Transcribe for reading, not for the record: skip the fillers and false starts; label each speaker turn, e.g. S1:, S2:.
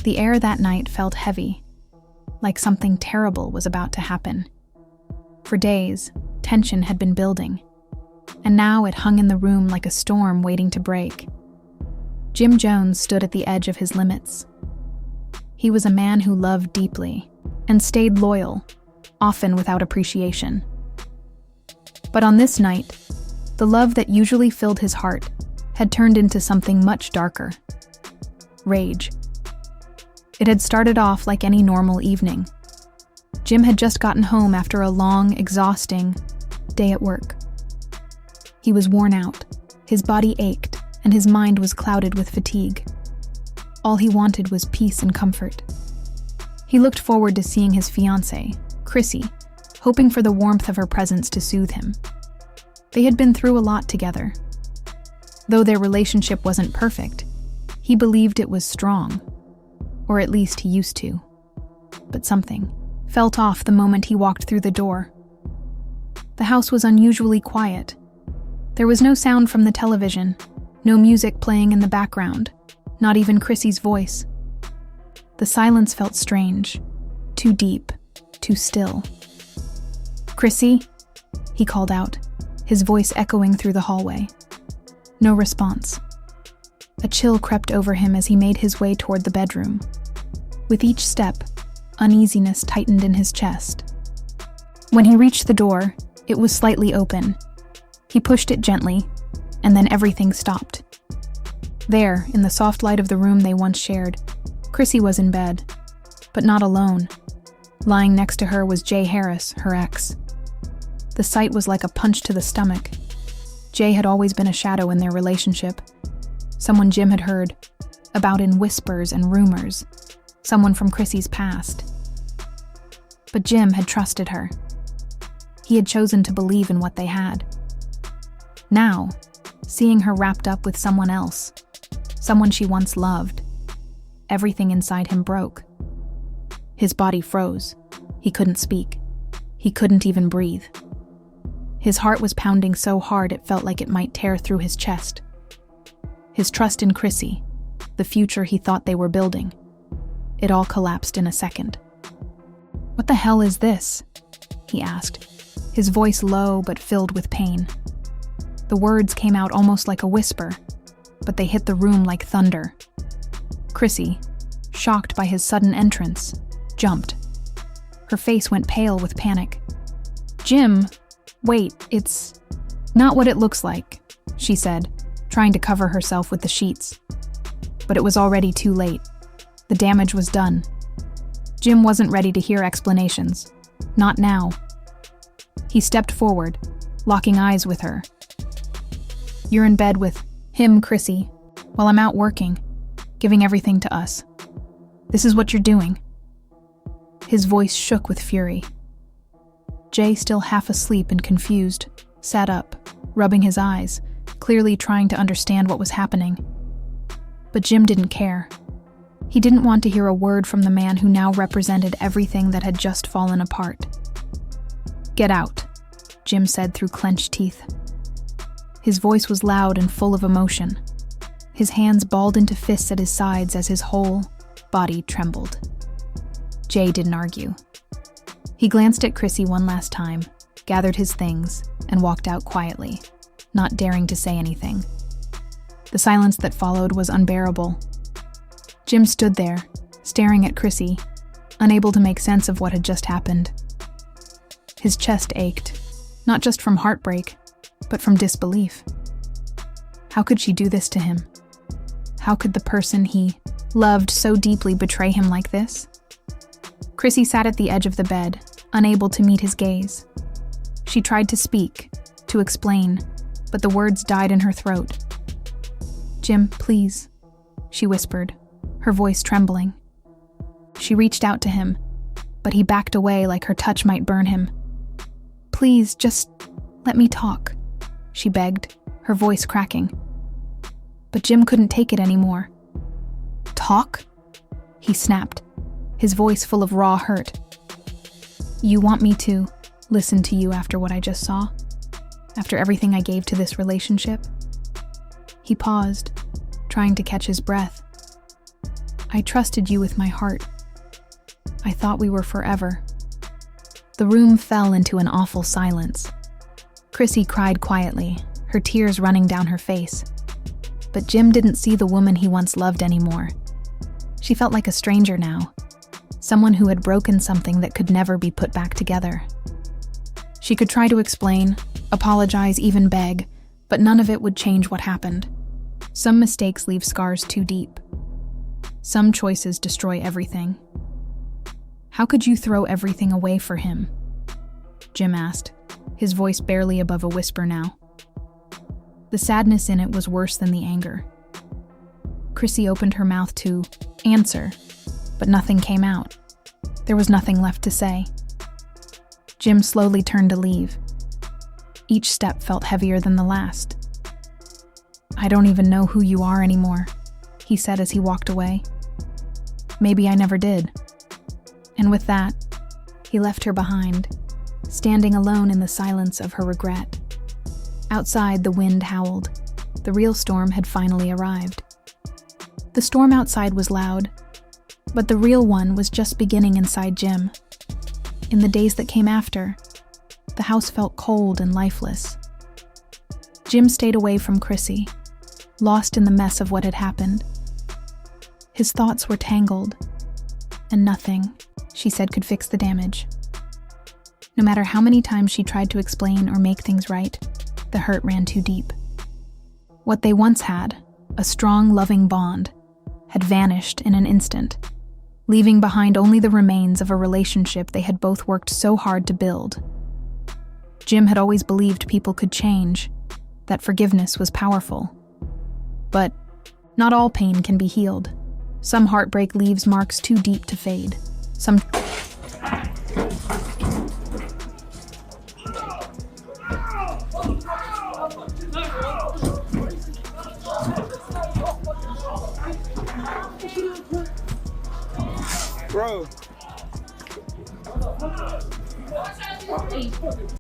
S1: The air that night felt heavy, like something terrible was about to happen. For days, tension had been building, and now it hung in the room like a storm waiting to break. Jim Jones stood at the edge of his limits. He was a man who loved deeply and stayed loyal, often without appreciation. But on this night, the love that usually filled his heart had turned into something much darker. Rage. It had started off like any normal evening. Jim had just gotten home after a long, exhausting day at work. He was worn out, his body ached, and his mind was clouded with fatigue. All he wanted was peace and comfort. He looked forward to seeing his fiancée, Chrissy, hoping for the warmth of her presence to soothe him. They had been through a lot together. Though their relationship wasn't perfect, he believed it was strong, or at least he used to. But something felt off the moment he walked through the door. The house was unusually quiet. There was no sound from the television, no music playing in the background, not even Chrissy's voice. The silence felt strange, too deep, too still. "Chrissy?" he called out, his voice echoing through the hallway. No response. A chill crept over him as he made his way toward the bedroom. With each step, uneasiness tightened in his chest. When he reached the door, it was slightly open. He pushed it gently, and then everything stopped. There, in the soft light of the room they once shared, Chrissy was in bed, but not alone. Lying next to her was Jay Harris, her ex. The sight was like a punch to the stomach. Jay had always been a shadow in their relationship, someone Jim had heard about in whispers and rumors, someone from Chrissy's past. But Jim had trusted her. He had chosen to believe in what they had. Now, seeing her wrapped up with someone else, someone she once loved, everything inside him broke. His body froze. He couldn't speak. He couldn't even breathe. His heart was pounding so hard it felt like it might tear through his chest. His trust in Chrissy, the future he thought they were building, it all collapsed in a second. "What the hell is this?" he asked, his voice low but filled with pain. The words came out almost like a whisper, but they hit the room like thunder. Chrissy, shocked by his sudden entrance, jumped. Her face went pale with panic. "Jim, wait, it's not what it looks like," she said, trying to cover herself with the sheets. But it was already too late. The damage was done. Jim wasn't ready to hear explanations. Not now. He stepped forward, locking eyes with her. "You're in bed with him, Chrissy, while I'm out working, giving everything to us. This is what you're doing." His voice shook with fury. Jay, still half asleep and confused, sat up, rubbing his eyes, clearly trying to understand what was happening. But Jim didn't care. He didn't want to hear a word from the man who now represented everything that had just fallen apart. "Get out," Jim said through clenched teeth. His voice was loud and full of emotion. His hands balled into fists at his sides as his whole body trembled. Jay didn't argue. He glanced at Chrissy one last time, gathered his things, and walked out quietly, not daring to say anything. The silence that followed was unbearable. Jim stood there, staring at Chrissy, unable to make sense of what had just happened. His chest ached, not just from heartbreak, but from disbelief. How could she do this to him? How could the person he loved so deeply betray him like this? Chrissy sat at the edge of the bed, unable to meet his gaze. She tried to speak, to explain, but the words died in her throat. "Jim, please," she whispered, her voice trembling. She reached out to him, but he backed away like her touch might burn him. "Please, just let me talk," she begged, her voice cracking. But Jim couldn't take it anymore. "Talk?" he snapped, his voice full of raw hurt. "You want me to listen to you after what I just saw? After everything I gave to this relationship?" He paused, trying to catch his breath. "I trusted you with my heart. I thought we were forever." The room fell into an awful silence. Chrissy cried quietly, her tears running down her face. But Jim didn't see the woman he once loved anymore. She felt like a stranger now, someone who had broken something that could never be put back together. She could try to explain, apologize, even beg, but none of it would change what happened. Some mistakes leave scars too deep. Some choices destroy everything. "How could you throw everything away for him?" Jim asked, his voice barely above a whisper now. The sadness in it was worse than the anger. Chrissy opened her mouth to answer, but nothing came out. There was nothing left to say. Jim slowly turned to leave. Each step felt heavier than the last. "I don't even know who you are anymore," he said as he walked away. "Maybe I never did." And with that, he left her behind, standing alone in the silence of her regret. Outside, the wind howled. The real storm had finally arrived. The storm outside was loud, but the real one was just beginning inside Jim. In the days that came after, the house felt cold and lifeless. Jim stayed away from Chrissy, lost in the mess of what had happened. His thoughts were tangled, and nothing, she said, could fix the damage. No matter how many times she tried to explain or make things right, the hurt ran too deep. What they once had, a strong, loving bond, had vanished in an instant, leaving behind only the remains of a relationship they had both worked so hard to build. Jim had always believed people could change, that forgiveness was powerful. But not all pain can be healed. Some heartbreak leaves marks too deep to fade.
S2: Bro.